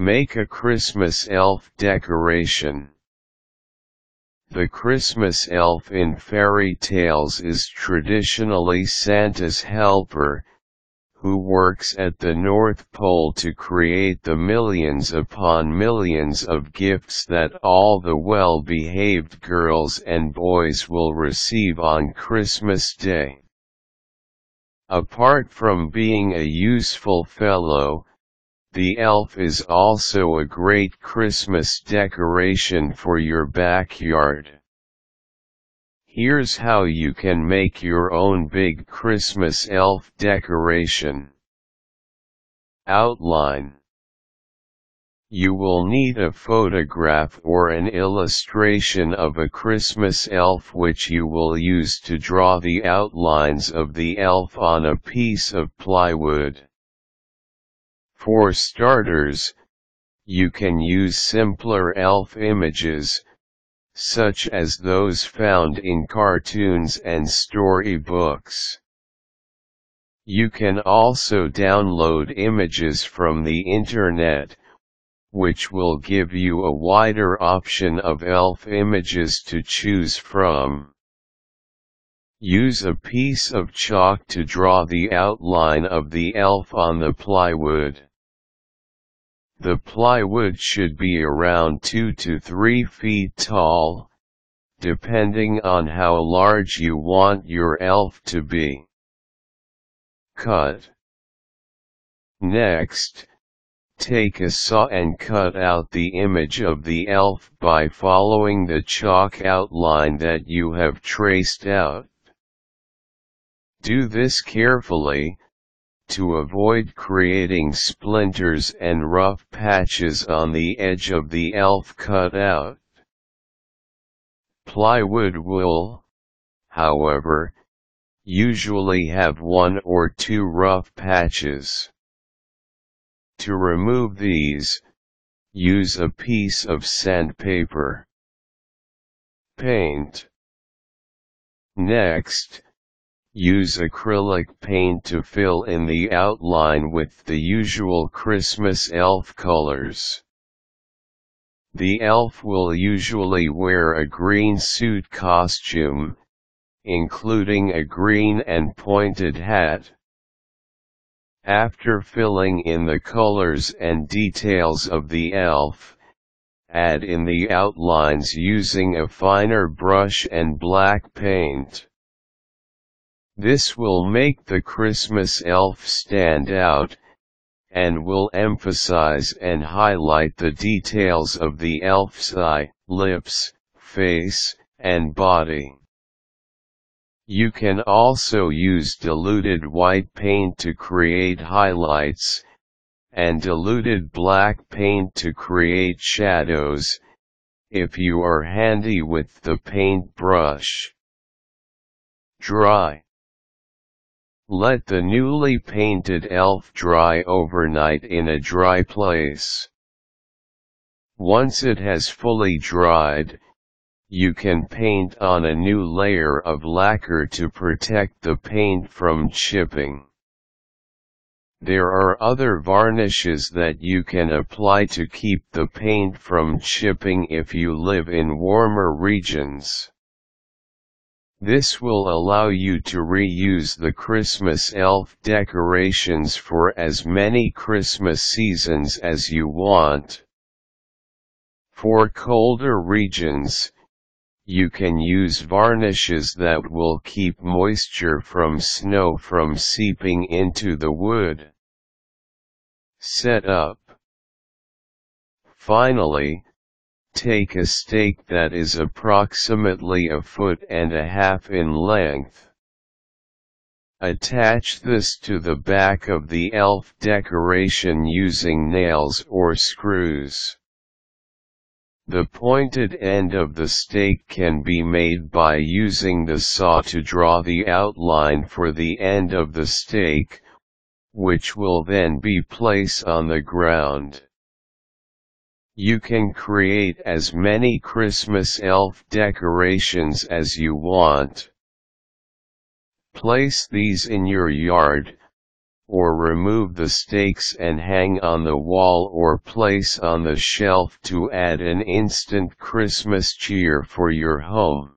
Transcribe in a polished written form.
Make a Christmas elf decoration. The Christmas elf in fairy tales is traditionally Santa's helper, who works at the North Pole to create the millions upon millions of gifts that all the well-behaved girls and boys will receive on Christmas Day. Apart from being a useful fellow, the elf is also a great Christmas decoration for your backyard. Here's how you can make your own big Christmas elf decoration. Outline. You will need a photograph or an illustration of a Christmas elf which you will use to draw the outlines of the elf on a piece of plywood. For starters, you can use simpler elf images, such as those found in cartoons and storybooks. You can also download images from the internet, which will give you a wider option of elf images to choose from. Use a piece of chalk to draw the outline of the elf on the plywood. The plywood should be around 2 to 3 feet tall, depending on how large you want your elf to be. Cut. Next, take a saw and cut out the image of the elf by following the chalk outline that you have traced out. Do this carefully, to avoid creating splinters and rough patches on the edge of the elf cutout. Plywood will, however, usually have 1 or 2 rough patches. To remove these, use a piece of sandpaper. Paint. Next, use acrylic paint to fill in the outline with the usual Christmas elf colors. The elf will usually wear a green suit costume, including a green and pointed hat. After filling in the colors and details of the elf, add in the outlines using a finer brush and black paint. This will make the Christmas elf stand out, and will emphasize and highlight the details of the elf's eye, lips, face, and body. You can also use diluted white paint to create highlights, and diluted black paint to create shadows, if you are handy with the paintbrush. Dry. Let the newly painted elf dry overnight in a dry place. Once it has fully dried, you can paint on a new layer of lacquer to protect the paint from chipping. There are other varnishes that you can apply to keep the paint from chipping if you live in warmer regions. This will allow you to reuse the Christmas elf decorations for as many Christmas seasons as you want. For colder regions, you can use varnishes that will keep moisture from snow from seeping into the wood. Set up. Finally, take a stake that is approximately 1.5 feet in length. Attach this to the back of the elf decoration using nails or screws. The pointed end of the stake can be made by using the saw to draw the outline for the end of the stake, which will then be placed on the ground. You can create as many Christmas elf decorations as you want. Place these in your yard, or remove the stakes and hang on the wall or place on the shelf to add an instant Christmas cheer for your home.